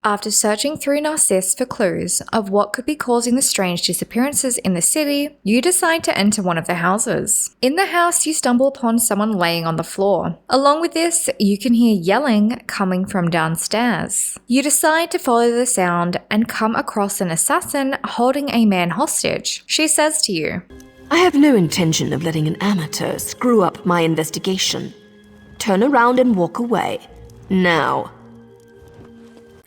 After searching through Narcisse for clues of what could be causing the strange disappearances in the city, you decide to enter one of the houses. In the house, you stumble upon someone laying on the floor. Along with this, you can hear yelling coming from downstairs. You decide to follow the sound and come across an assassin holding a man hostage. She says to you, "I have no intention of letting an amateur screw up my investigation. Turn around and walk away. Now."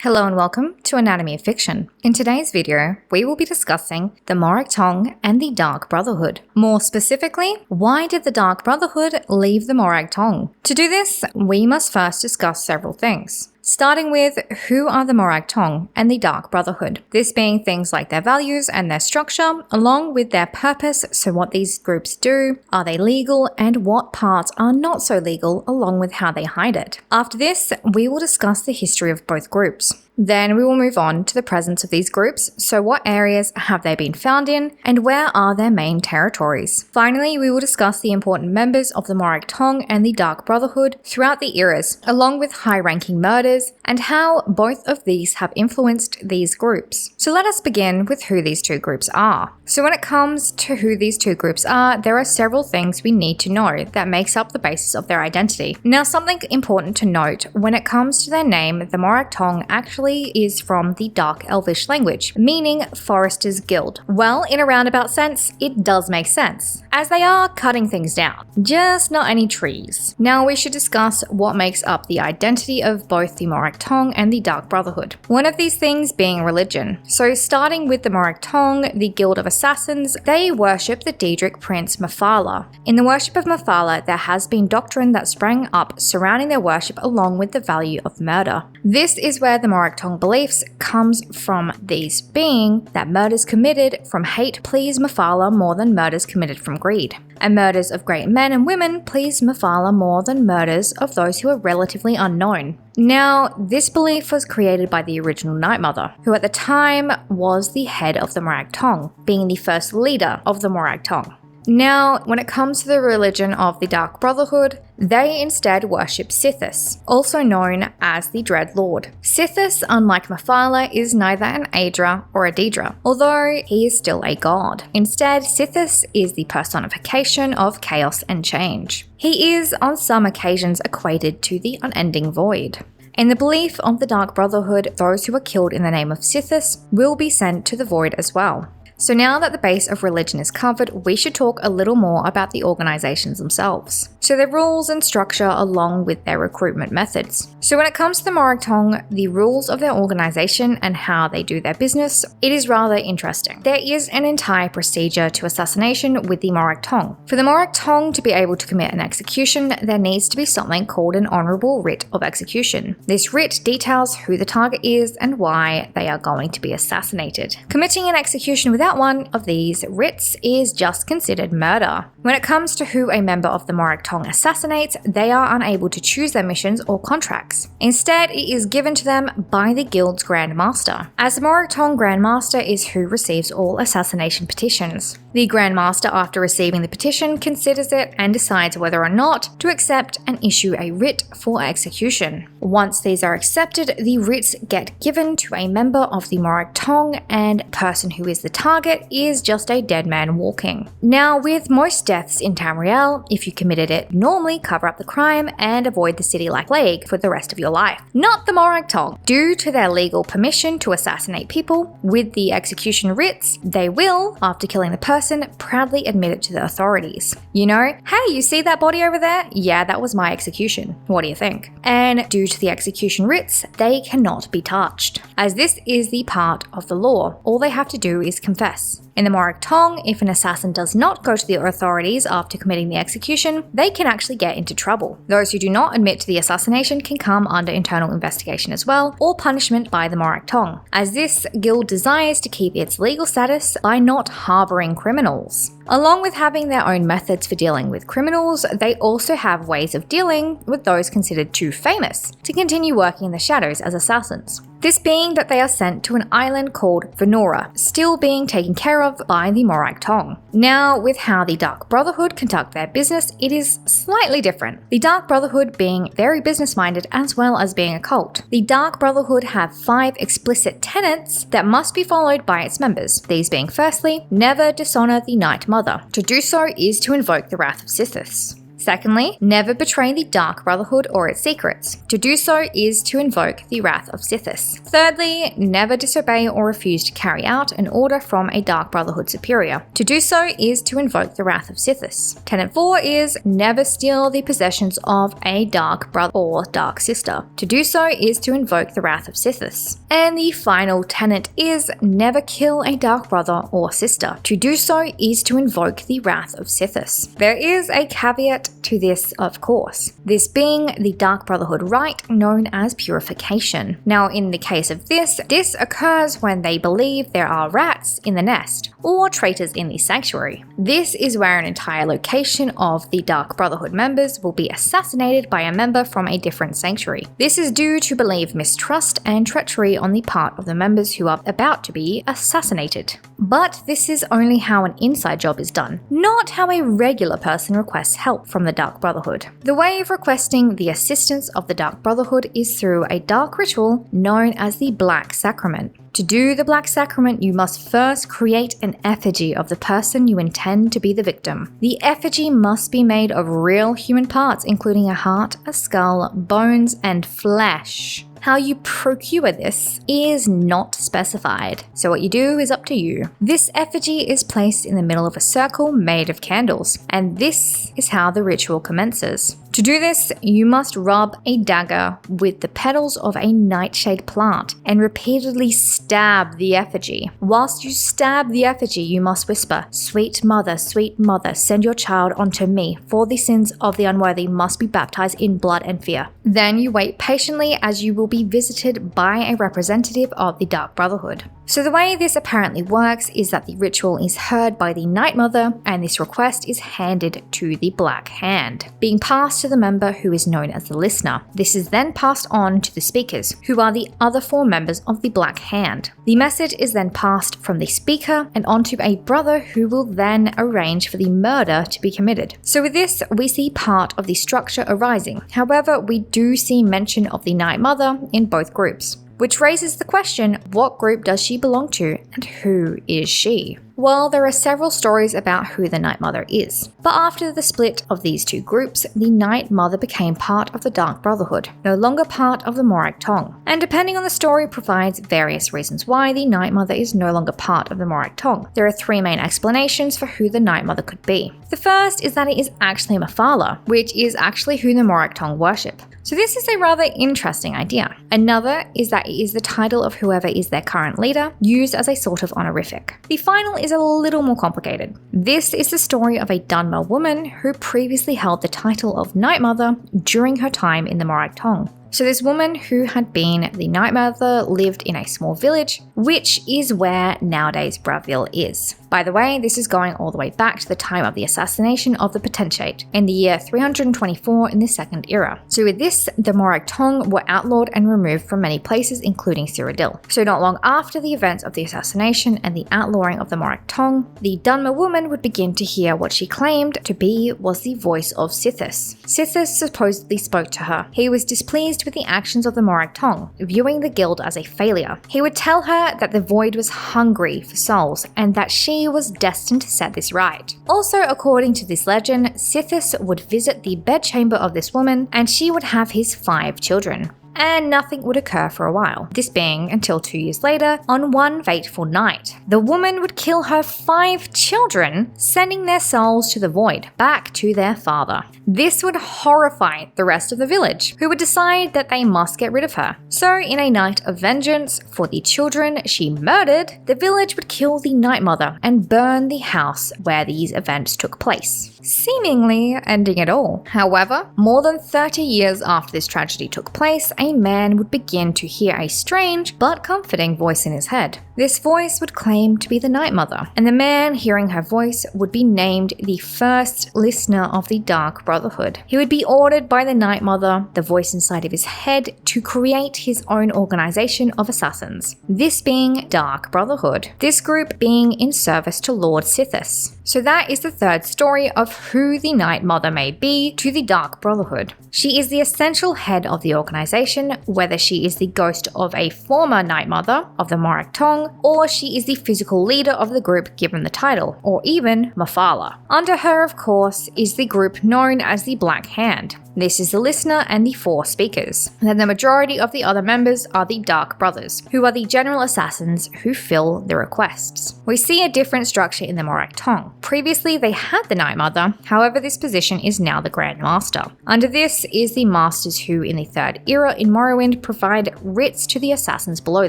Hello and welcome to Anatomy of Fiction. In today's video, we will be discussing the Morag Tong and the Dark Brotherhood. More specifically, why did the Dark Brotherhood leave the Morag Tong? To do this, we must first discuss several things. Starting with who are the Morag Tong and the Dark Brotherhood, this being things like their values and their structure, along with their purpose, so what these groups do, are they legal, and what parts are not so legal, along with how they hide it. After this, we will discuss the history of both groups. Then we will move on to the presence of these groups, so what areas have they been found in, and where are their main territories. Finally, we will discuss the important members of the Morag Tong and the Dark Brotherhood throughout the eras, along with high-ranking murders, and how both of these have influenced these groups. So let us begin with who these two groups are. So when it comes to who these two groups are, there are several things we need to know that makes up the basis of their identity. Now, something important to note, when it comes to their name, the Morag Tong actually is from the Dark Elvish language, meaning Forester's Guild. Well, in a roundabout sense, it does make sense, as they are cutting things down, just not any trees. Now we should discuss what makes up the identity of both the Morag Tong and the Dark Brotherhood. One of these things being religion. So starting with the Morag Tong, the Guild of Assassins, they worship the Daedric prince Mephala. In the worship of Mephala, there has been doctrine that sprang up surrounding their worship along with the value of murder. This is where the Morag Tong beliefs comes from, these being that murders committed from hate please Mephala more than murders committed from greed, and murders of great men and women please Mephala more than murders of those who are relatively unknown. Now, this belief was created by the original Night Mother, who at the time was the head of the Morag Tong, being the first leader of the Morag Tong. Now, when it comes to the religion of the Dark Brotherhood, they instead worship Sithis, also known as the Dread Lord. Sithis, unlike Mephala, is neither an Aedra or a Daedra, although he is still a god. Instead, Sithis is the personification of chaos and change. He is, on some occasions, equated to the unending void. In the belief of the Dark Brotherhood, those who are killed in the name of Sithis will be sent to the void as well. So now that the base of religion is covered, we should talk a little more about the organizations themselves. So their rules and structure along with their recruitment methods. So when it comes to the Morag Tong, the rules of their organization and how they do their business, it is rather interesting. There is an entire procedure to assassination with the Morag Tong. For the Morag Tong to be able to commit an execution, there needs to be something called an honorable writ of execution. This writ details who the target is and why they are going to be assassinated. Committing an execution without one of these writs is just considered murder. When it comes to who a member of the Morag Tong assassinates, they are unable to choose their missions or contracts. Instead, it is given to them by the guild's Grand Master, as the Morag Tong Grand Master is who receives all assassination petitions. The Grand Master, after receiving the petition, considers it and decides whether or not to accept and issue a writ for execution. Once these are accepted, the writs get given to a member of the Morag Tong, and person who is the target is just a dead man walking. Now, with most deaths in Tamriel, if you committed it, normally cover up the crime and avoid the city like plague for the rest of your life. Not the Morag Tong. Due to their legal permission to assassinate people with the execution writs, they will, after killing the person, proudly admit it to the authorities. You know, hey, you see that body over there? Yeah, that was my execution. What do you think? And due to the execution writs, they cannot be touched, as this is the part of the law. All they have to do is confess. In the Morag Tong, if an assassin does not go to the authorities after committing the execution, they can actually get into trouble. Those who do not admit to the assassination can come under internal investigation as well, or punishment by the Morag Tong, as this guild desires to keep its legal status by not harboring criminals. Along with having their own methods for dealing with criminals, they also have ways of dealing with those considered too famous to continue working in the shadows as assassins. This being that they are sent to an island called Venora, still being taken care of by the Morag Tong. Now, with how the Dark Brotherhood conduct their business, it is slightly different. The Dark Brotherhood being very business-minded as well as being a cult. The Dark Brotherhood have 5 explicit tenets that must be followed by its members. These being firstly, never dishonor the Night Mother. To do so is to invoke the wrath of Sithis. Secondly, never betray the Dark Brotherhood or its secrets. To do so is to invoke the wrath of Sithis. Thirdly, never disobey or refuse to carry out an order from a Dark Brotherhood superior. To do so is to invoke the wrath of Sithis. Tenet 4 is never steal the possessions of a Dark Brother or Dark Sister. To do so is to invoke the wrath of Sithis. And the final tenet is never kill a Dark Brother or Sister. To do so is to invoke the wrath of Sithis. There is a caveat to this, of course, this being the Dark Brotherhood rite known as purification. Now, in the case of this occurs when they believe there are rats in the nest or traitors in the sanctuary. This is where an entire location of the Dark Brotherhood members will be assassinated by a member from a different sanctuary. This is due to believe mistrust and treachery on the part of the members who are about to be assassinated. But this is only how an inside job is done, not how a regular person requests help from the Dark Brotherhood. The way of requesting the assistance of the Dark Brotherhood is through a dark ritual known as the Black Sacrament. To do the Black Sacrament, you must first create an effigy of the person you intend to be the victim. The effigy must be made of real human parts, including a heart, a skull, bones, and flesh. How you procure this is not specified, so what you do is up to you. This effigy is placed in the middle of a circle made of candles, and this is how the ritual commences. To do this, you must rub a dagger with the petals of a nightshade plant and repeatedly stab the effigy. Whilst you stab the effigy, you must whisper, sweet mother, send your child unto me, for the sins of the unworthy must be baptized in blood and fear." Then you wait patiently as you will be visited by a representative of the Dark Brotherhood. So the way this apparently works is that the ritual is heard by the Night Mother, and this request is handed to the Black Hand, being passed to the member who is known as the listener. This is then passed on to the speakers, who are the other 4 members of the Black Hand. The message is then passed from the speaker and onto a brother who will then arrange for the murder to be committed. So with this, we see part of the structure arising. However, we do see mention of the Night Mother in both groups, which raises the question, what group does she belong to and who is she? Well, there are several stories about who the Night Mother is, but after the split of these 2 groups, the Night Mother became part of the Dark Brotherhood, no longer part of the Morag Tong. And depending on the story provides various reasons why the Night Mother is no longer part of the Morag Tong. There are 3 main explanations for who the Night Mother could be. The first is that it is actually Mafala, which is actually who the Morag Tong worship. So this is a rather interesting idea. Another is that it is the title of whoever is their current leader, used as a sort of honorific. The final is a little more complicated. This is the story of a Dunmer woman who previously held the title of Night Mother during her time in the Morag Tong. So this woman who had been the Night Mother lived in a small village, which is where nowadays Braville is. By the way, this is going all the way back to the time of the assassination of the Potentate in the year 324 in the Second Era. So with this, the Morag Tong were outlawed and removed from many places, including Cyrodiil. So not long after the events of the assassination and the outlawing of the Morag Tong, the Dunmer woman would begin to hear what she claimed to be was the voice of Sithis. Sithis supposedly spoke to her. He was displeased with the actions of the Morag Tong, viewing the guild as a failure. He would tell her that the void was hungry for souls and that she was destined to set this right. Also, according to this legend, Sithis would visit the bedchamber of this woman and she would have his 5 children. And nothing would occur for a while, this being until 2 years later, on one fateful night. The woman would kill her 5 children, sending their souls to the void, back to their father. This would horrify the rest of the village, who would decide that they must get rid of her. So in a night of vengeance for the children she murdered, the village would kill the Night Mother and burn the house where these events took place, seemingly ending it all. However, more than 30 years after this tragedy took place, a man would begin to hear a strange but comforting voice in his head. This voice would claim to be the Night Mother, and the man hearing her voice would be named the first listener of the Dark Brotherhood. He would be ordered by the Night Mother, the voice inside of his head, to create his own organization of assassins, this being Dark Brotherhood, this group being in service to Lord Sithis. So that is the third story of who the Night Mother may be to the Dark Brotherhood. She is the essential head of the organization, whether she is the ghost of a former Night Mother of the Morag Tong, or she is the physical leader of the group given the title, or even Mafala. Under her, of course, is the group known as the Black Hand. This is the listener and the 4 speakers. And then the majority of the other members are the Dark Brothers, who are the general assassins who fill the requests. We see a different structure in the Morag Tong. Previously, they had the Night Mother, however this position is now the Grand Master. Under this is the Masters who, in the Third Era in Morrowind, provide writs to the assassins below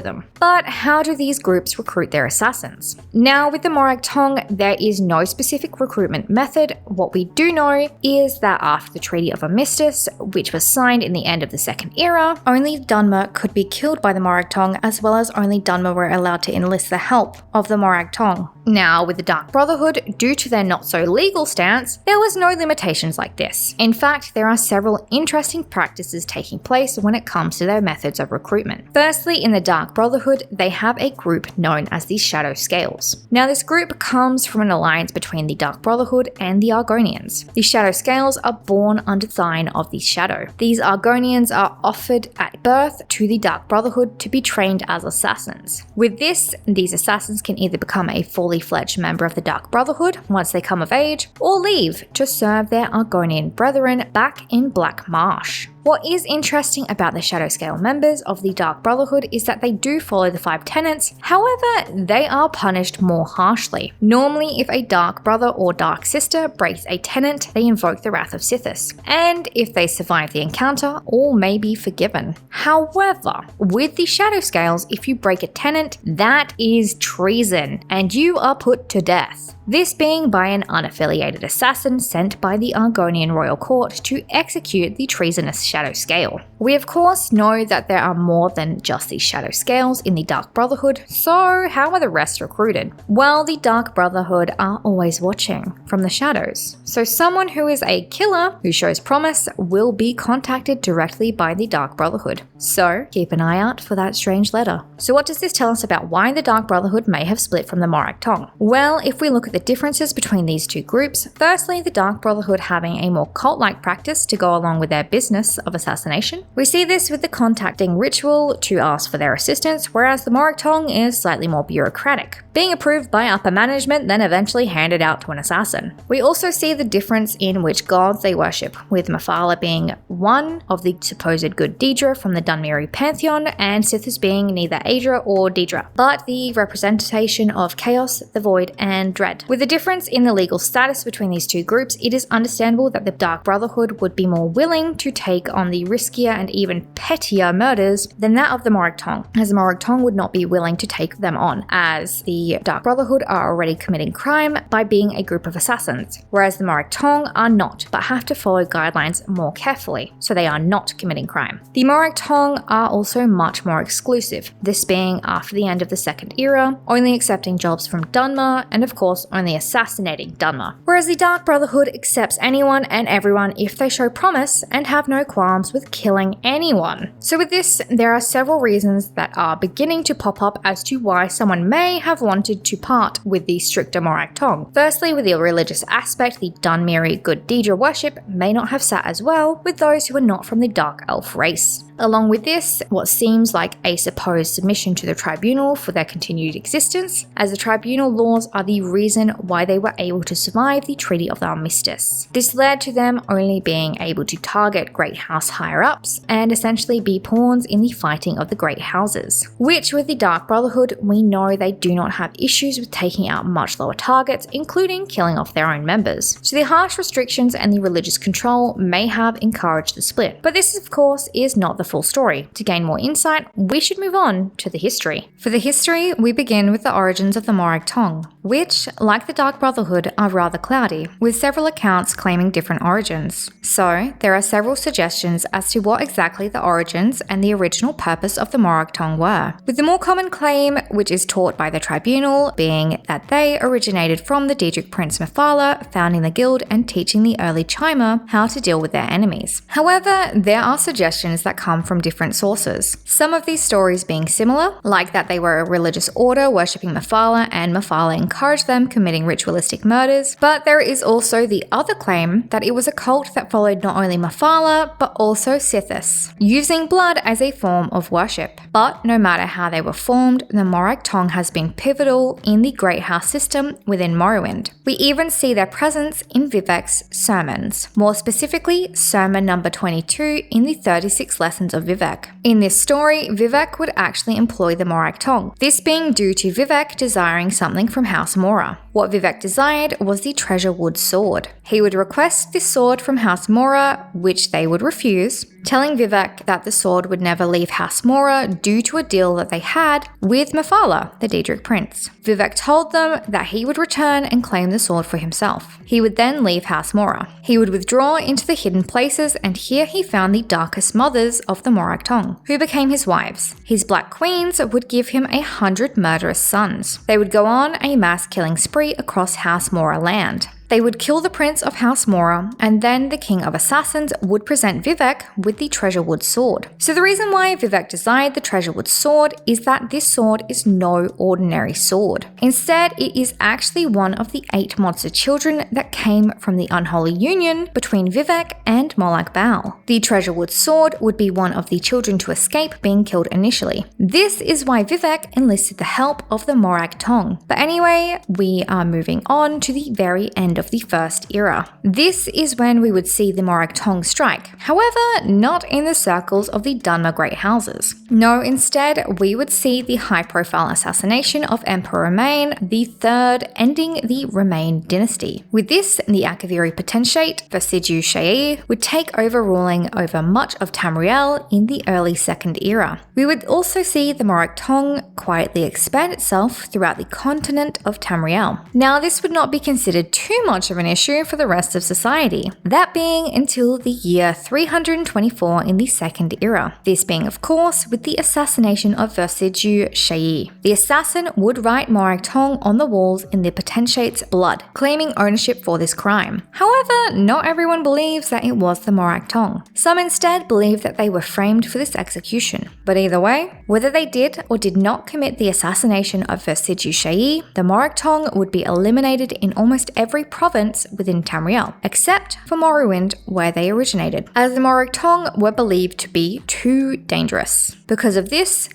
them. But how do these groups recruit their assassins? Now, with the Morag Tong, there is no specific recruitment method. What we do know is that after the Treaty of Armistice, which was signed in the end of the Second Era, only Dunmer could be killed by the Morag Tong, as well as only Dunmer were allowed to enlist the help of the Morag Tong. Now, with the Dark Brotherhood, due to their not-so-legal stance, there was no limitations like this. In fact, there are several interesting practices taking place when it comes to their methods of recruitment. Firstly, in the Dark Brotherhood, they have a group known as the Shadow Scales. Now, this group comes from an alliance between the Dark Brotherhood and the Argonians. The Shadow Scales are born under the sign of the Shadow. These Argonians are offered at birth to the Dark Brotherhood to be trained as assassins. With this, these assassins can either become a fully fledged member of the Dark Brotherhood once they come of age, or leave to serve their Argonian brethren back in Black Marsh. What is interesting about the Shadow Scale members of the Dark Brotherhood is that they do follow the 5 tenets, however, they are punished more harshly. Normally, if a Dark Brother or Dark Sister breaks a tenet, they invoke the wrath of Sithis, and if they survive the encounter, all may be forgiven. However, with the Shadow Scales, if you break a tenet, that is treason, and you are put to death. This being by an unaffiliated assassin sent by the Argonian royal court to execute the treasonous Shadow Scale. We of course know that there are more than just these Shadow Scales in the Dark Brotherhood, so how are the rest recruited? Well, the Dark Brotherhood are always watching from the shadows, so someone who is a killer who shows promise will be contacted directly by the Dark Brotherhood. So keep an eye out for that strange letter. So what does this tell us about why the Dark Brotherhood may have split from the Morag Tong? Well, if we look at the differences between these two groups, firstly, the Dark Brotherhood having a more cult-like practice to go along with their business of assassination. We see this with the contacting ritual to ask for their assistance, whereas the Morag Tong is slightly more bureaucratic, being approved by upper management then eventually handed out to an assassin. We also see the difference in which gods they worship, with Mafala being one of the supposed good Daedra from the Dunmeri pantheon, and Sithis being neither Aedra or Daedra, but the representation of chaos, the void, and dread. With the difference in the legal status between these two groups, it is understandable that the Dark Brotherhood would be more willing to take on the riskier and even pettier murders than that of the Morag Tong, as the Morag Tong would not be willing to take them on, as the Dark Brotherhood are already committing crime by being a group of assassins, whereas the Morag Tong are not, but have to follow guidelines more carefully, so they are not committing crime. The Morag Tong are also much more exclusive, this being after the end of the Second Era, only accepting jobs from Dunmer, and of course only assassinating Dunmer, whereas the Dark Brotherhood accepts anyone and everyone if they show promise and have no qualms with killing anyone. So with this, there are several reasons that are beginning to pop up as to why someone may have wanted to part with the stricter Morag Tong. Firstly, with the religious aspect, the Dunmeri good Daedra worship may not have sat as well with those who are not from the Dark Elf race. Along with this, what seems like a supposed submission to the tribunal for their continued existence, as the tribunal laws are the reason why they were able to survive the Treaty of the Armistice. This led to them only being able to target Great House higher-ups and essentially be pawns in the fighting of the Great Houses, which with the Dark Brotherhood, we know they do not have issues with taking out much lower targets, including killing off their own members. So the harsh restrictions and the religious control may have encouraged the split, but this of course is not the the full story. To gain more insight, we should move on to the history. For the history, we begin with the origins of the Morag Tong, which, like the Dark Brotherhood, are rather cloudy, with several accounts claiming different origins. So, there are several suggestions as to what exactly the origins and the original purpose of the Morag Tong were, with the more common claim, which is taught by the tribunal, being that they originated from the Daedric Prince Mephala founding the guild and teaching the early Chimer how to deal with their enemies. However, there are suggestions that come from different sources, some of these stories being similar, like that they were a religious order worshipping Mephala and Mephala encouraged them committing ritualistic murders, but there is also the other claim that it was a cult that followed not only Mephala but also Sithis, using blood as a form of worship. But no matter how they were formed, the Morag Tong has been pivotal in the Great House system within Morrowind. We even see their presence in Vivek's sermons, more specifically sermon number 22 in the 36 Lessons of Vivek. In this story, Vivek would actually employ the Morag Tong, this being due to Vivek desiring something from House Mora. What Vivek desired was the Treasure Wood sword. He would request this sword from House Mora, which they would refuse, telling Vivek that the sword would never leave House Mora due to a deal that they had with Mephala, the Daedric Prince. Vivek told them that he would return and claim the sword for himself. He would then leave House Mora. He would withdraw into the hidden places, and here he found the darkest mothers of the Morag Tong, who became his wives. His Black Queens would give him 100 murderous sons. They would go on a mass killing spree across House Mora land. They would kill the Prince of House Mora, and then the King of Assassins would present Vivek with the Treasure Wood sword. So the reason why Vivek desired the Treasure Wood sword is that this sword is no ordinary sword. Instead, it is actually one of the 8 monster children that came from the unholy union between Vivek and Molag Bal. The Treasure Wood sword would be one of the children to escape being killed initially. This is why Vivek enlisted the help of the Morag Tong. But anyway, we are moving on to the very end of the First Era. This is when we would see the Morag Tong strike, however, not in the circles of the Dunmer Great Houses. No, instead, we would see the high-profile assassination of Emperor Romain III, ending the Romain dynasty. With this, the Akaviri Potentate, Versidue Sha'i, would take over ruling over much of Tamriel in the early Second Era. We would also see the Morag Tong quietly expand itself throughout the continent of Tamriel. Now, this would not be considered too much of an issue for the rest of society, that being until the year 324 in the Second Era. This being, of course, with the assassination of Versidue Sha'i. The assassin would write Morag Tong on the walls in the Potentate's blood, claiming ownership for this crime. However, not everyone believes that it was the Morag Tong. Some instead believe that they were framed for this execution. But either way, whether they did or did not commit the assassination of Versidue Sha'i, the Morag Tong would be eliminated in almost every province within Tamriel, except for Morrowind, where they originated, as the Morag Tong were believed to be too dangerous. Because of this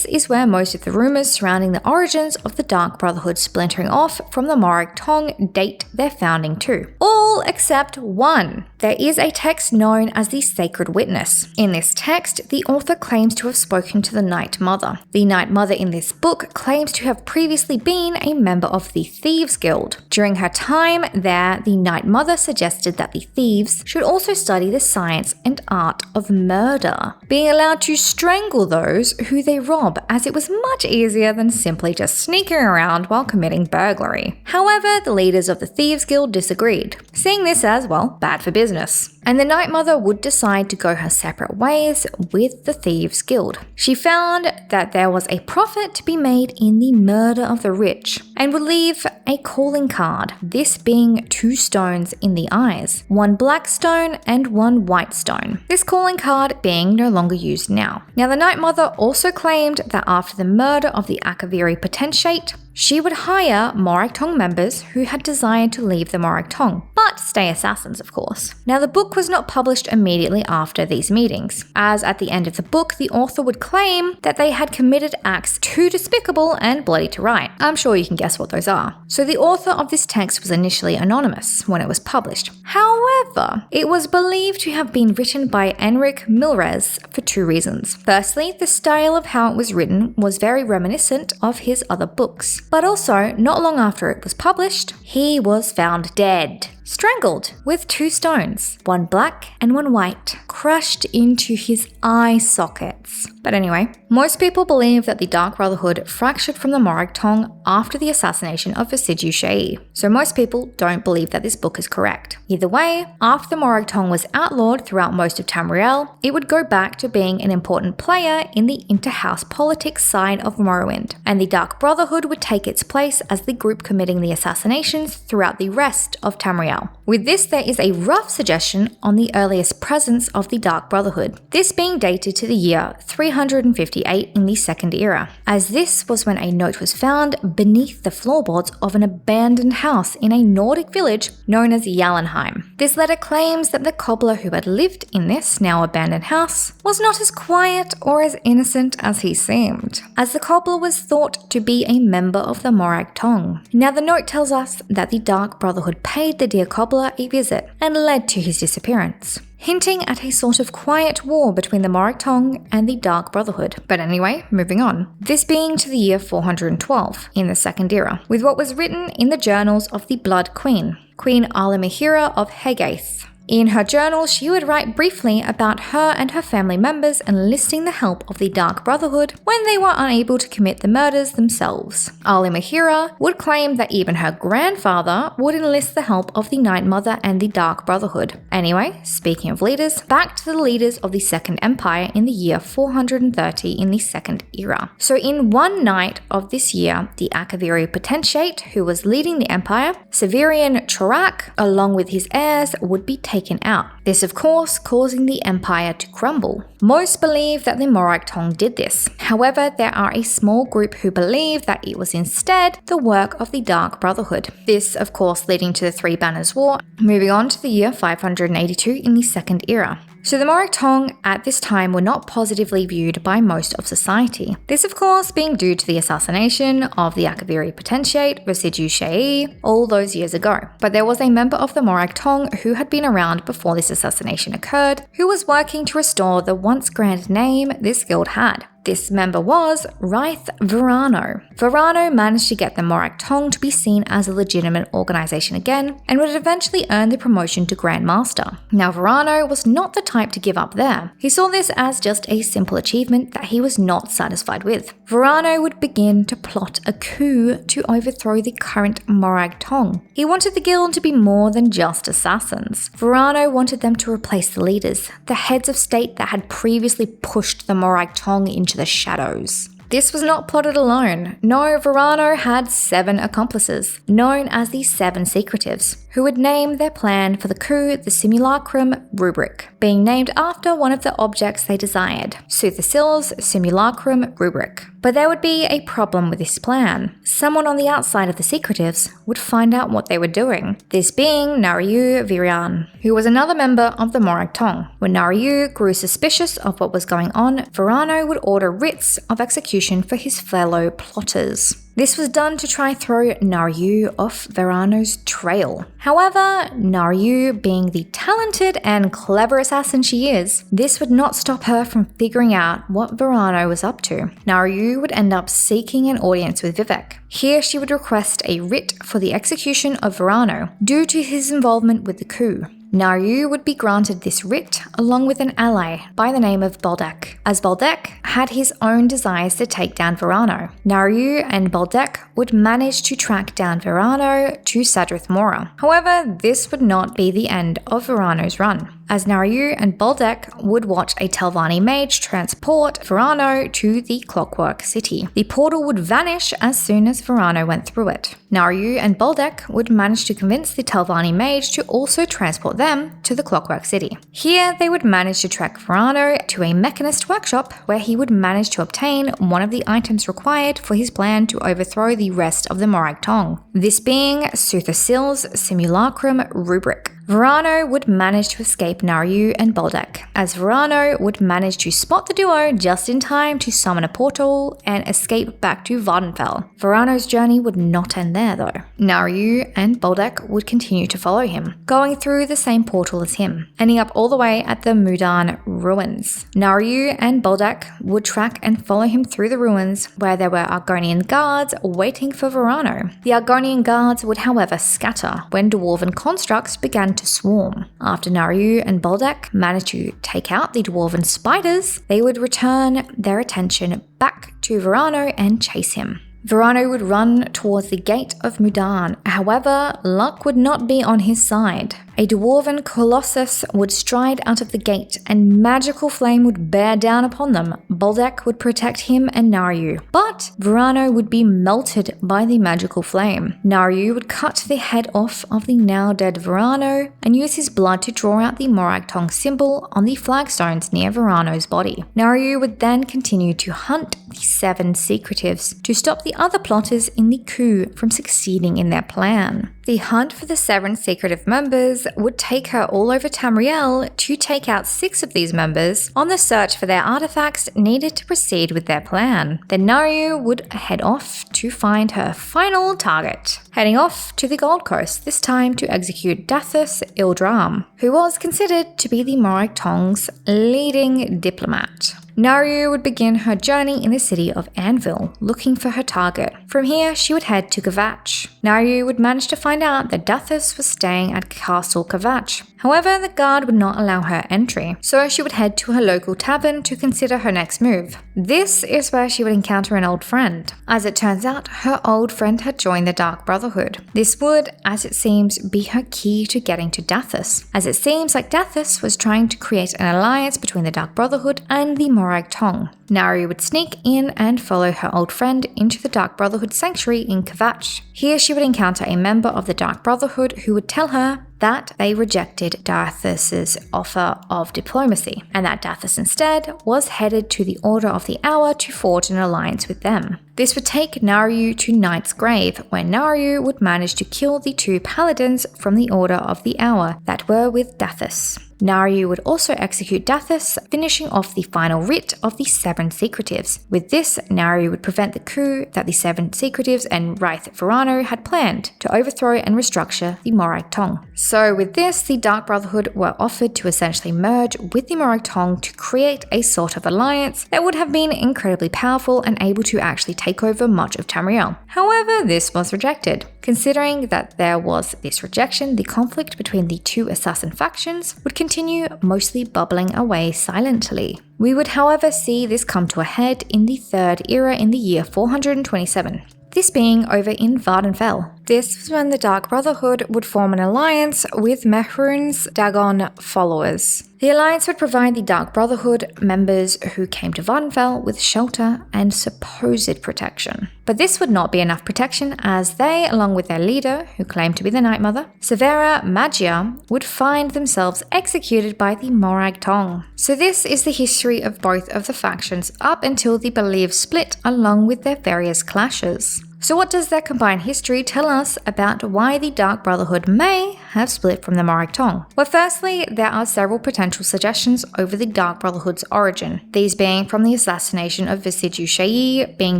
is where most of the rumors surrounding the origins of the Dark Brotherhood splintering off from the Morag Tong date their founding to. All except one. There is a text known as the Sacred Witness. In this text, the author claims to have spoken to the Night Mother. The Night Mother in this book claims to have previously been a member of the Thieves Guild. During her time there, the Night Mother suggested that the thieves should also study the science and art of murder, being allowed to strangle those who they rob, as it was much easier than simply just sneaking around while committing burglary. However, the leaders of the Thieves Guild disagreed, seeing this as, well, bad for business. And the Night Mother would decide to go her separate ways with the Thieves Guild. She found that there was a profit to be made in the murder of the rich, and would leave a calling card, this being 2 stones in the eyes, 1 black stone and 1 white stone. This calling card being no longer used now. Now, the Night Mother also claimed that after the murder of the Akaviri Potentate, she would hire Morag Tong members who had desired to leave the Morag Tong, but stay assassins, of course. Now, the book was not published immediately after these meetings, as at the end of the book, the author would claim that they had committed acts too despicable and bloody to write. I'm sure you can guess what those are. So the author of this text was initially anonymous when it was published. However, it was believed to have been written by Enric Milrez for 2 reasons. Firstly, the style of how it was written was very reminiscent of his other books. But also, not long after it was published, he was found dead. strangled with 2 stones, one black and one white, crushed into his eye sockets. But anyway, most people believe that the Dark Brotherhood fractured from the Morag Tong after the assassination of Vasidu Sha'i, so most people don't believe that this book is correct. Either way, after the Morag Tong was outlawed throughout most of Tamriel, it would go back to being an important player in the inter-house politics side of Morrowind, and the Dark Brotherhood would take its place as the group committing the assassinations throughout the rest of Tamriel. With this, there is a rough suggestion on the earliest presence of the Dark Brotherhood, this being dated to the year 358 in the Second Era, as this was when a note was found beneath the floorboards of an abandoned house in a Nordic village known as Jallenheim. This letter claims that the cobbler who had lived in this now abandoned house was not as quiet or as innocent as he seemed, as the cobbler was thought to be a member of the Morag Tong. Now the note tells us that the Dark Brotherhood paid the dear cobbler a visit and led to his disappearance, hinting at a sort of quiet war between the Morag Tong and the Dark Brotherhood. But anyway, moving on. This being to the year 412 in the Second Era, with what was written in the journals of the Blood Queen, Queen Alimahira of Hegaith. In her journal, she would write briefly about her and her family members enlisting the help of the Dark Brotherhood when they were unable to commit the murders themselves. Alimahira would claim that even her grandfather would enlist the help of the Night Mother and the Dark Brotherhood. Anyway, speaking of leaders, back to the leaders of the Second Empire in the year 430 in the Second Era. So in one night of this year, the Akaviri Potentate, who was leading the empire, Severian Chorak, along with his heirs, would be taken out. This, of course, causing the empire to crumble. Most believe that the Morag Tong did this. However, there are a small group who believe that it was instead the work of the Dark Brotherhood. This, of course, leading to the Three Banners War, moving on to the year 582 in the Second Era. So the Morag Tong at this time were not positively viewed by most of society. This, of course, being due to the assassination of the Akaviri Potentate, Vasidu Sha'i, all those years ago. But there was a member of the Morag Tong who had been around before this assassination occurred, who was working to restore the once grand name this guild had. This member was Raith Verano. Verano managed to get the Morag Tong to be seen as a legitimate organization again, and would eventually earn the promotion to Grand Master. Now Verano was not the type to give up there. He saw this as just a simple achievement that he was not satisfied with. Verano would begin to plot a coup to overthrow the current Morag Tong. He wanted the guild to be more than just assassins. Verano wanted them to replace the leaders, the heads of state that had previously pushed the Morag Tong into the shadows. This was not plotted alone. No, Verano had 7 accomplices, known as the 7 Secretives, who would name their plan for the coup the Simulacrum Rubric, being named after one of the objects they desired, Suthersil's Simulacrum Rubric. But there would be a problem with this plan. Someone on the outside of the Secretives would find out what they were doing, this being Nariu Virian, who was another member of the Morag Tong. When Nariu grew suspicious of what was going on, Verano would order writs of execution for his fellow plotters. This was done to try throw Nariu off Verano's trail. However, Nariu, being the talented and clever assassin she is, this would not stop her from figuring out what Verano was up to. Nariu would end up seeking an audience with Vivek. Here she would request a writ for the execution of Verano due to his involvement with the coup. Nariu would be granted this writ along with an ally by the name of Baldek, as Baldek had his own desires to take down Verano. Nariu and Baldek would manage to track down Verano to Sadrith Mora. However, this would not be the end of Verano's run, as Nariu and Baldek would watch a Telvanni mage transport Verano to the Clockwork City. The portal would vanish as soon as Verano went through it. Nariu and Baldek would manage to convince the Telvanni mage to also transport them to the Clockwork City. Here, they would manage to track Verano to a mechanist workshop where he would manage to obtain one of the items required for his plan to overthrow the rest of the Morag Tong, this being Suthersil's Simulacrum Rubric. Verano would manage to escape Naryu and Boldak, as Verano would manage to spot the duo just in time to summon a portal and escape back to Vardenfell. Verano's journey would not end there though. Naryu and Boldak would continue to follow him, going through the same portal as him, ending up all the way at the Mudan ruins. Naryu and Boldak would track and follow him through the ruins where there were Argonian guards waiting for Verano. The Argonian guards would however scatter when dwarven constructs began to swarm. After Naryu and Boldak managed to take out the dwarven spiders, they would return their attention back to Verano and chase him. Verano would run towards the gate of Mudan, however, luck would not be on his side. A dwarven colossus would stride out of the gate and magical flame would bear down upon them. Boldak would protect him and Naryu, but Verano would be melted by the magical flame. Naryu would cut the head off of the now dead Verano and use his blood to draw out the Morag Tong symbol on the flagstones near Verano's body. Naryu would then continue to hunt the 7 secretives to stop the other plotters in the coup from succeeding in their plan. The hunt for the 7 secretive members would take her all over Tamriel to take out 6 of these members on the search for their artifacts needed to proceed with their plan. Then Naryu would head off to find her final target, heading off to the Gold Coast, this time to execute Dathus Ildram, who was considered to be the Morag Tong's leading diplomat. Naryu would begin her journey in the city of Anvil, looking for her target. From here, she would head to Kvatch. Naryu would manage to find out that Dathus was staying at Castle Kvatch. However, the guard would not allow her entry, so she would head to her local tavern to consider her next move. This is where she would encounter an old friend. As it turns out, her old friend had joined the Dark Brotherhood. This would, as it seems, be her key to getting to Dathus, as it seems like Dathus was trying to create an alliance between the Dark Brotherhood and the Morag Tong. Naryu would sneak in and follow her old friend into the Dark Brotherhood sanctuary in Kvatch. Here she would encounter a member of the Dark Brotherhood who would tell her that they rejected Dathus' offer of diplomacy, and that Dathus instead was headed to the Order of the Hour to forge an alliance with them. This would take Naryu to Knight's Grave, where Naryu would manage to kill the 2 paladins from the Order of the Hour that were with Dathus. Naryu would also execute Dathus, finishing off the final writ of the 7 secretives. With this, Naryu would prevent the coup that the 7 secretives and Wraith Verano had planned to overthrow and restructure the Morag Tong. So with this, the Dark Brotherhood were offered to essentially merge with the Morag Tong to create a sort of alliance that would have been incredibly powerful and able to actually take over much of Tamriel. However, this was rejected. Considering that there was this rejection, the conflict between the 2 assassin factions would continue mostly bubbling away silently. We would, however, see this come to a head in the 3rd era in the year 427. This being over in Vardenfell. This was when the Dark Brotherhood would form an alliance with Mehrunes Dagon followers. The alliance would provide the Dark Brotherhood members who came to Vardenfell with shelter and supposed protection. But this would not be enough protection, as they, along with their leader, who claimed to be the Night Mother, Severa Magia, would find themselves executed by the Morag Tong. So this is the history of both of the factions up until the believed split, along with their various clashes. So what does their combined history tell us about why the Dark Brotherhood may have split from the Morag Tong? Well, firstly, there are several potential suggestions over the Dark Brotherhood's origin, these being from the assassination of Visiju Shayi being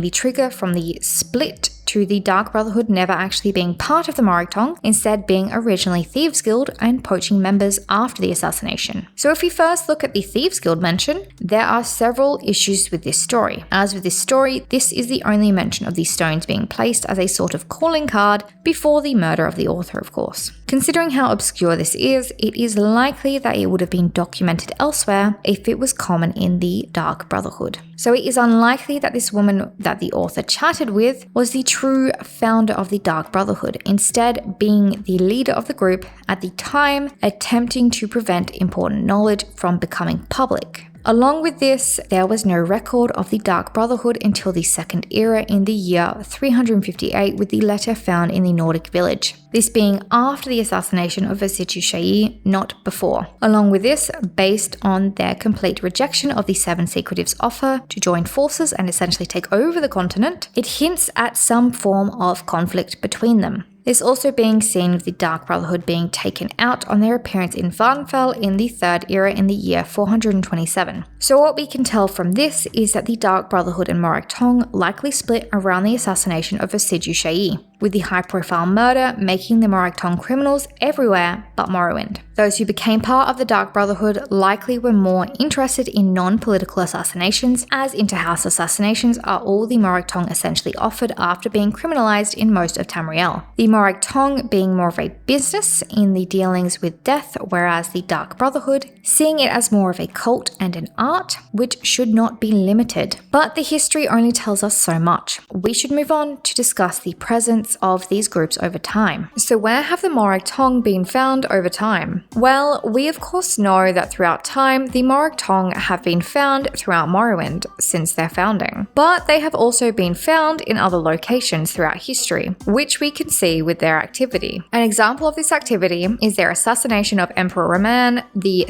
the trigger from the split to the Dark Brotherhood never actually being part of the Morag Tong, instead being originally Thieves Guild and poaching members after the assassination. So if we first look at the Thieves Guild mention, there are several issues with this story. As with this story, this is the only mention of these stones being placed as a sort of calling card before the murder of the author, of course. Considering how obscure this is, it is likely that it would have been documented elsewhere if it was common in the Dark Brotherhood. So it is unlikely that this woman that the author chatted with was the true founder of the Dark Brotherhood, instead being the leader of the group at the time, attempting to prevent important knowledge from becoming public. Along with this, there was no record of the Dark Brotherhood until the Second Era in the year 358, with the letter found in the Nordic village. This being after the assassination of Visiju Shayi, not before. Along with this, based on their complete rejection of the 7 secretives' offer to join forces and essentially take over the continent, it hints at some form of conflict between them. This also being seen with the Dark Brotherhood being taken out on their appearance in Vardenfell in the Third Era in the year 427. So what we can tell from this is that the Dark Brotherhood and Morag Tong likely split around the assassination of Versidue Sha'i, with the high-profile murder making the Morag Tong criminals everywhere but Morrowind. Those who became part of the Dark Brotherhood likely were more interested in non-political assassinations, as inter-house assassinations are all the Morag Tong essentially offered after being criminalized in most of Tamriel. The Morag Tong being more of a business in the dealings with death, whereas the Dark Brotherhood seeing it as more of a cult and an art, which should not be limited. But the history only tells us so much. We should move on to discuss the presence of these groups over time. So where have the Morag Tong been found over time? Well, we of course know that throughout time, the Morag Tong have been found throughout Morrowind since their founding. But they have also been found in other locations throughout history, which we can see with their activity. An example of this activity is their assassination of Emperor Roman III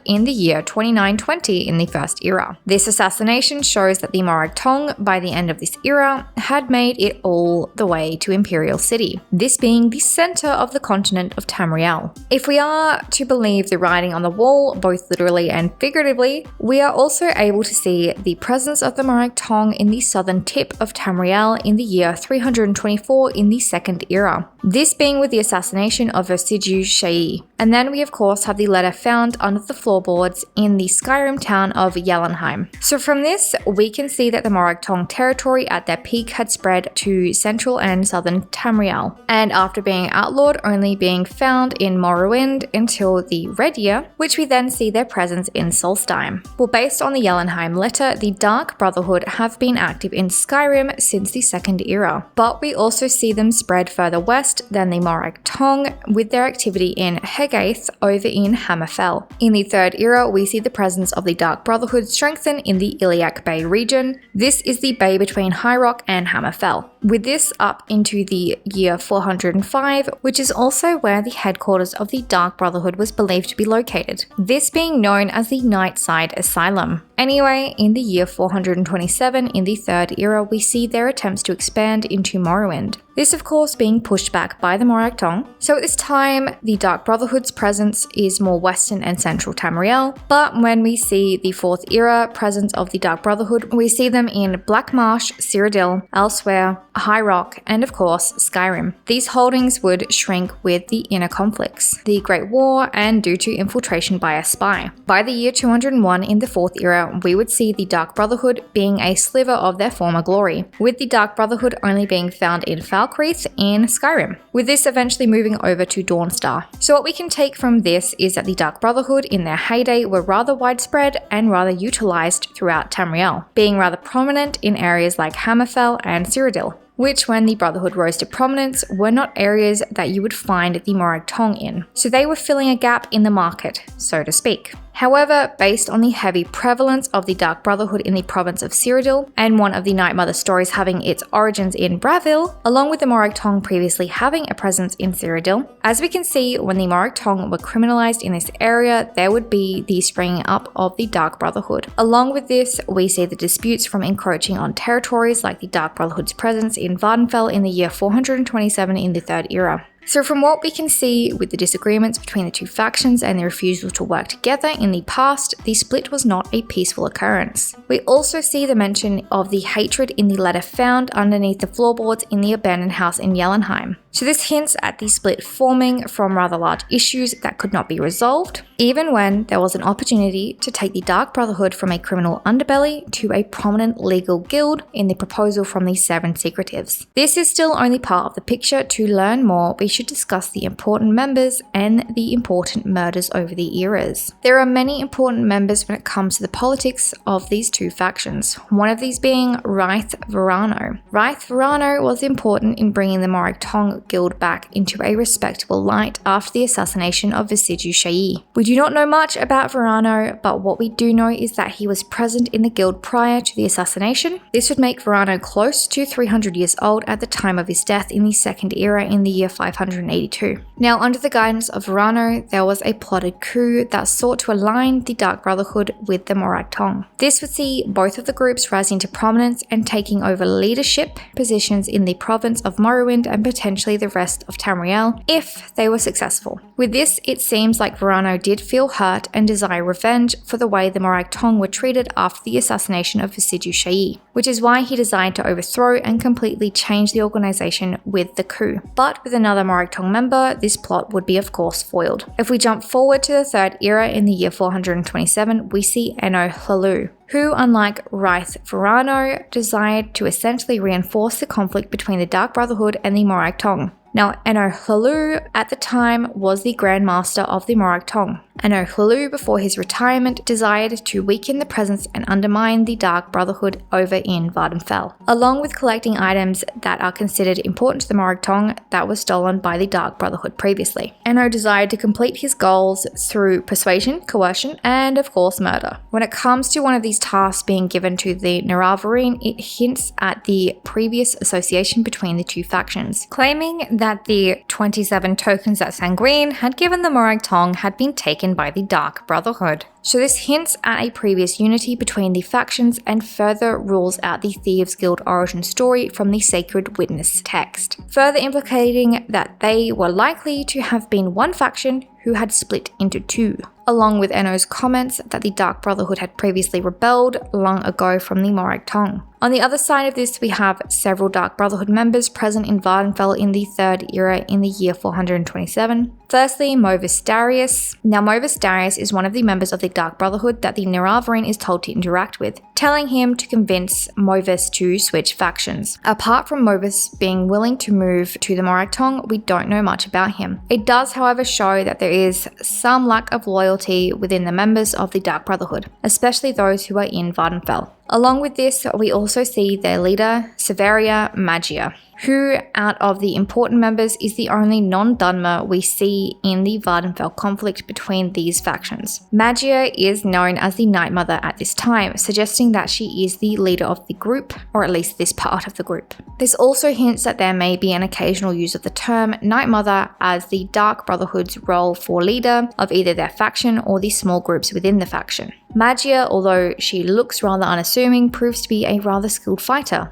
in the year 2920 in the First Era. This assassination shows that the Morag Tong, by the end of this era, had made it all the way to Imperial City, this being the center of the continent of Tamriel. If we are to believe the writing on the wall, both literally and figuratively, we are also able to see the presence of the Morag Tong in the southern tip of Tamriel in the year 324 in the Second Era, this being with the assassination of Versidue Sha'i. And then we of course have the letter found under the floorboards in the Skyrim town of Yellenheim. So from this, we can see that the Morag Tong territory at their peak had spread to central and southern Tamriel, and after being outlawed, only being found in Morrowind until the Red Year, which we then see their presence in Solstheim. Well, based on the Yellenheim letter, the Dark Brotherhood have been active in Skyrim since the Second Era, but we also see them spread further west than the Morag Tong, with their activity in Hegaith over in Hammerfell. In the Third Era, we see the presence of the Dark Brotherhood strengthen in the Iliac Bay region. This is the bay between High Rock and Hammerfell, with this up into the year 405, which is also where the headquarters of the Dark Brotherhood was believed to be located, this being known as the Nightside Asylum. Anyway, in the year 427 in the Third Era, we see their attempts to expand into Morrowind. This of course being pushed back by the Morag Tong. So at this time, the Dark Brotherhood's presence is more western and central Tamriel, but when we see the Fourth Era presence of the Dark Brotherhood, we see them in Black Marsh, Cyrodiil, Elsewhere, High Rock, and of course Skyrim. These holdings would shrink with the inner conflicts, the Great War, and due to infiltration by a spy. By the year 201 in the Fourth Era, we would see the Dark Brotherhood being a sliver of their former glory, with the Dark Brotherhood only being found in Falkreath in Skyrim, with this eventually moving over to Dawnstar. So what we can take from this is that the Dark Brotherhood in their heyday were rather widespread and rather utilized throughout Tamriel, being rather prominent in areas like Hammerfell and Cyrodiil, which when the Brotherhood rose to prominence were not areas that you would find the Morag Tong in. So they were filling a gap in the market, so to speak. However, based on the heavy prevalence of the Dark Brotherhood in the province of Cyrodiil, and one of the Night Mother stories having its origins in Bravil, along with the Morag Tong previously having a presence in Cyrodiil, as we can see, when the Morag Tong were criminalized in this area, there would be the springing up of the Dark Brotherhood. Along with this, we see the disputes from encroaching on territories like the Dark Brotherhood's presence in Vardenfell in the year 427 in the Third Era. So from what we can see with the disagreements between the two factions and the refusal to work together in the past, the split was not a peaceful occurrence. We also see the mention of the hatred in the letter found underneath the floorboards in the abandoned house in Yellenheim. So this hints at the split forming from rather large issues that could not be resolved, even when there was an opportunity to take the Dark Brotherhood from a criminal underbelly to a prominent legal guild in the proposal from the Seven Secretives. This is still only part of the picture. To learn more, we should discuss the important members and the important murders over the eras. There are many important members when it comes to the politics of these two factions, one of these being Raith Verano. Raith Verano was important in bringing the Morag Tong guild back into a respectable light after the assassination of Versidue Sha'i. We do not know much about Verano, but what we do know is that he was present in the guild prior to the assassination. This would make Verano close to 300 years old at the time of his death in the Second Era in the year 582. Now, under the guidance of Verano, there was a plotted coup that sought to align the Dark Brotherhood with the Morag Tong. This would see both of the groups rising to prominence and taking over leadership positions in the province of Morrowind and potentially potentially the rest of Tamriel if they were successful. With this, it seems like Verano did feel hurt and desire revenge for the way the Morag Tong were treated after the assassination of Visidju Shayi, which is why he desired to overthrow and completely change the organization with the coup. But with another Morag Tong member, this plot would be of course foiled. If we jump forward to the Third Era in the year 427, we see Eno Hlalu, who, unlike Raith Verano, desired to essentially reinforce the conflict between the Dark Brotherhood and the Morag Tong. Now, Eno Hlalu at the time was the Grand Master of the Morag Tong. Eno Hlalu, before his retirement, desired to weaken the presence and undermine the Dark Brotherhood over in Vardenfell, along with collecting items that are considered important to the Morag Tong that were stolen by the Dark Brotherhood previously. Eno desired to complete his goals through persuasion, coercion, and of course murder. When it comes to one of these tasks being given to the Naravarine, it hints at the previous association between the two factions, claiming that the 27 tokens that Sanguine had given the Morag Tong had been taken by the Dark Brotherhood. So this hints at a previous unity between the factions and further rules out the Thieves Guild origin story from the Sacred Witness text, further implicating that they were likely to have been one faction who had split into two, along with Eno's comments that the Dark Brotherhood had previously rebelled long ago from the Morag Tong. On the other side of this, we have several Dark Brotherhood members present in Vardenfell in the Third Era in the year 427. Firstly, Movus Darius. Now, Movus Darius is one of the members of the Dark Brotherhood that the Naravarine is told to interact with, telling him to convince Movus to switch factions. Apart from Movus being willing to move to the Morag Tong, we don't know much about him. It does, however, show that there is some lack of loyalty within the members of the Dark Brotherhood, especially those who are in Vardenfell. Along with this, we also see their leader, Severia Magia, who, out of the important members, is the only non-Dunmer we see in the Vardenfell conflict between these factions. Magia is known as the Night Mother at this time, suggesting that she is the leader of the group, or at least this part of the group. This also hints that there may be an occasional use of the term Night Mother as the Dark Brotherhood's role for leader of either their faction or the small groups within the faction. Magia, although she looks rather unassuming, proves to be a rather skilled fighter.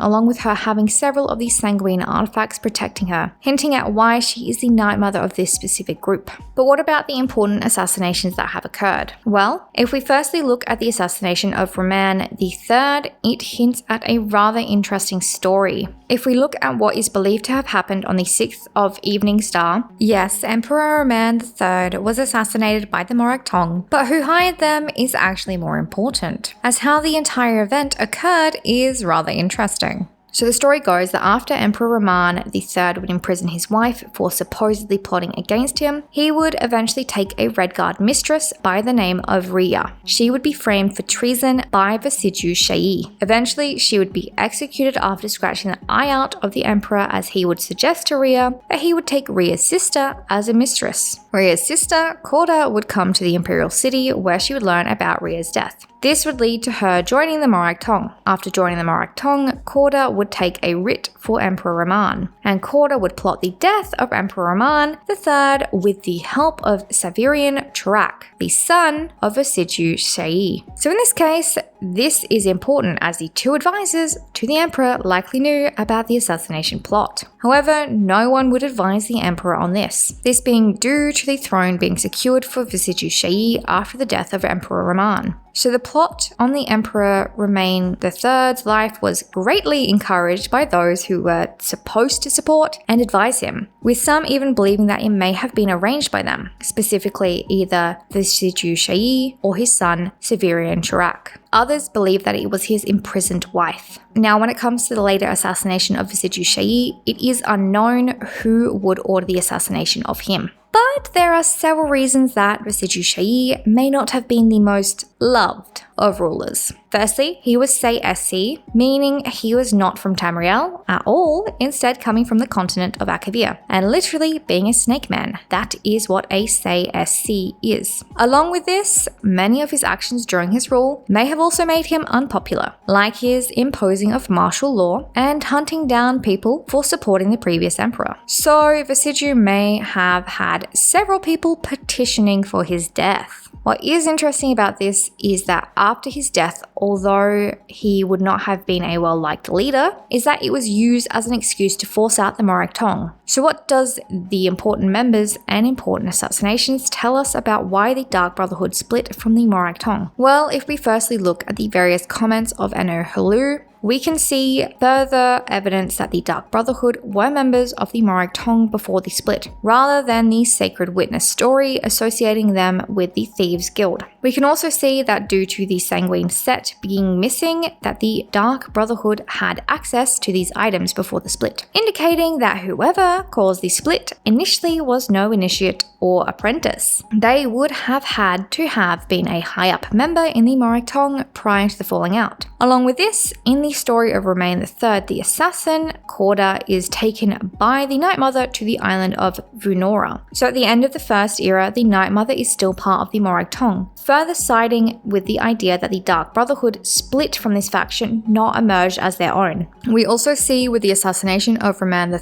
Along with her having several of these sanguine artifacts protecting her, hinting at why she is the Night Mother of this specific group. But what about the important assassinations that have occurred? Well, if we firstly look at the assassination of Roman III, it hints at a rather interesting story. If we look at what is believed to have happened on the 6th of Evening Star, yes, Emperor Roman III was assassinated by the Morag Tong, but who hired them is actually more important, as how the entire event occurred is rather interesting. So the story goes that after Emperor Roman III would imprison his wife for supposedly plotting against him, he would eventually take a Redguard mistress by the name of Rhea. She would be framed for treason by Visidju Shayi. Eventually, she would be executed after scratching the eye out of the emperor, as he would suggest to Rhea that he would take Rhea's sister as a mistress. Rhea's sister, Corda, would come to the imperial city where she would learn about Rhea's death. This would lead to her joining the Morag Tong. After joining the Morag Tong, Corda would take a writ for Emperor Roman, and Corda would plot the death of Emperor Roman III with the help of Savirian Turak, the son of Visidju Shayi. So in this case, this is important as the two advisors to the emperor likely knew about the assassination plot. However, no one would advise the emperor on this being due to the throne being secured for Visidju Shayi after the death of Emperor Roman. So the plot on the Emperor Romain III's life was greatly encouraged by those who were supposed to support and advise him, with some even believing that it may have been arranged by them, specifically either Visidju Shayi or his son Savirian Turak. Others believe that it was his imprisoned wife. Now, when it comes to the later assassination of Visidju Shayi, it is unknown who would order the assassination of him. But there are several reasons that Visidju Shayi may not have been the most loved of rulers. Firstly, he was Say SC, meaning he was not from Tamriel at all, instead coming from the continent of Akavir, and literally being a snake man. That is what a Say SC is. Along with this, many of his actions during his rule may have also made him unpopular, like his imposing of martial law and hunting down people for supporting the previous emperor. So Visidju may have had several people petitioning for his death. What is interesting about this this is that after his death, although he would not have been a well-liked leader, is that it was used as an excuse to force out the Morag Tong. So what does the important members and important assassinations tell us about why the Dark Brotherhood split from the Morag Tong? Well, if we firstly look at the various comments of Ano Hulu, we can see further evidence that the Dark Brotherhood were members of the Morag Tong before the split, rather than the Sacred Witness story associating them with the Thieves Guild. We can also see that due to the Sanguine set being missing, that the Dark Brotherhood had access to these items before the split, indicating that whoever caused the split initially was no initiate or apprentice. They would have had to have been a high-up member in the Morag Tong prior to the falling out. Along with this, in the story of Romain III, the assassin, Corda is taken by the Night Mother to the island of Vunora. So at the end of the First Era, the Night Mother is still part of the Morag Tong, further siding with the idea that the Dark Brotherhood split from this faction, not emerged as their own. We also see with the assassination of Romain III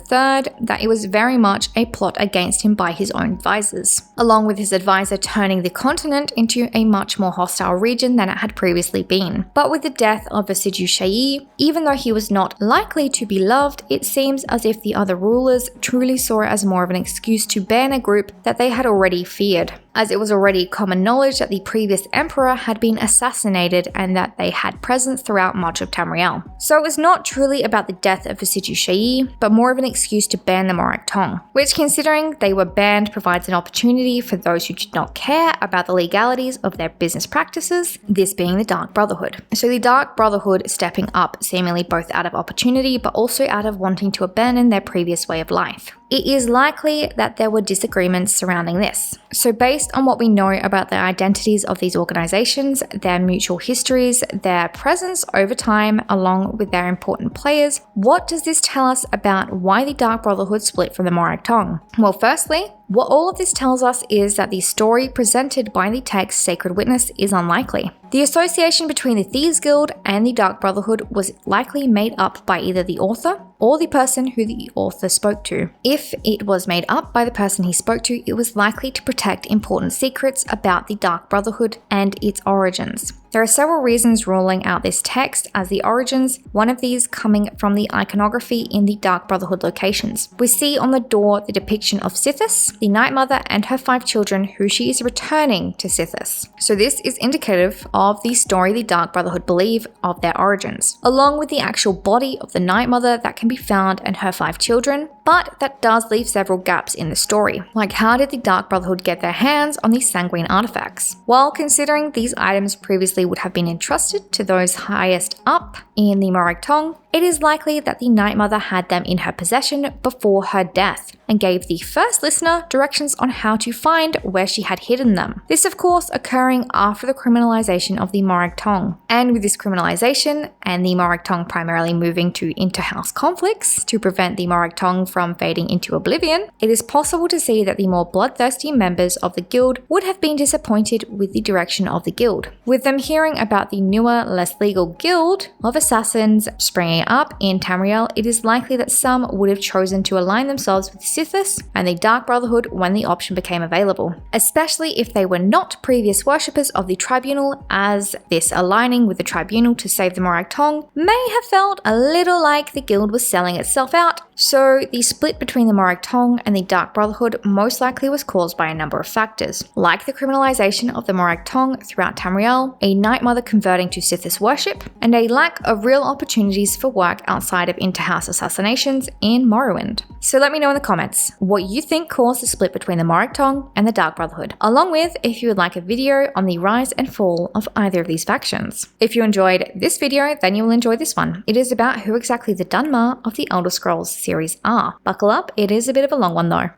that it was very much a plot against him by his own advisors, along with his advisor turning the continent into a much more hostile region than it had previously been. But with the death of Vasidu Shayi, even though he was not likely to be loved, it seems as if the other rulers truly saw it as more of an excuse to ban a group that they had already feared, as it was already common knowledge that the previous emperor had been assassinated and that they had presence throughout much of Tamriel. So it was not truly about the death of Vasidu Shayi, but more of an excuse to ban the Morag Tong, which, considering they were banned, provides an opportunity for those who did not care about the legalities of their business practices, this being the Dark Brotherhood. So the Dark Brotherhood stepping up seemingly both out of opportunity but also out of wanting to abandon their previous way of life. It is likely that there were disagreements surrounding this. So based on what we know about the identities of these organizations, their mutual histories, their presence over time, along with their important players, what does this tell us about why the Dark Brotherhood split from the Morag Tong? Well, firstly, what all of this tells us is that the story presented by the text Sacred Witness is unlikely. The association between the Thieves Guild and the Dark Brotherhood was likely made up by either the author or the person who the author spoke to. If it was made up by the person he spoke to, it was likely to protect important secrets about the Dark Brotherhood and its origins. There are several reasons ruling out this text as the origins, one of these coming from the iconography in the Dark Brotherhood locations. We see on the door the depiction of Sithis, the Night Mother, and her 5 children who she is returning to Sithis. So this is indicative of the story the Dark Brotherhood believe of their origins, along with the actual body of the Night Mother that can be found and her 5 children, but that does leave several gaps in the story. Like, how did the Dark Brotherhood get their hands on these sanguine artifacts? Well, considering these items previously would have been entrusted to those highest up in the Morag Tong, it is likely that the Night Mother had them in her possession before her death and gave the first listener directions on how to find where she had hidden them. This, of course, occurring after the criminalization of the Morag Tong. And with this criminalization and the Morag Tong primarily moving to inter-house conflicts to prevent the Morag Tong from fading into oblivion, it is possible to see that the more bloodthirsty members of the guild would have been disappointed with the direction of the guild. With them hearing about the newer, less legal guild of assassins springing up in Tamriel, it is likely that some would have chosen to align themselves with Sithis and the Dark Brotherhood when the option became available, especially if they were not previous worshippers of the Tribunal, as this aligning with the Tribunal to save the Morag Tong may have felt a little like the guild was selling itself out. So the split between the Morag Tong and the Dark Brotherhood most likely was caused by a number of factors, like the criminalization of the Morag Tong throughout Tamriel, a Night Mother converting to Sithis worship, and a lack of real opportunities for work outside of inter-house assassinations in Morrowind. So let me know in the comments what you think caused the split between the Morag Tong and the Dark Brotherhood, along with if you would like a video on the rise and fall of either of these factions. If you enjoyed this video, then you will enjoy this one. It is about who exactly the Dunmer of the Elder Scrolls series are. Buckle up, it is a bit of a long one though.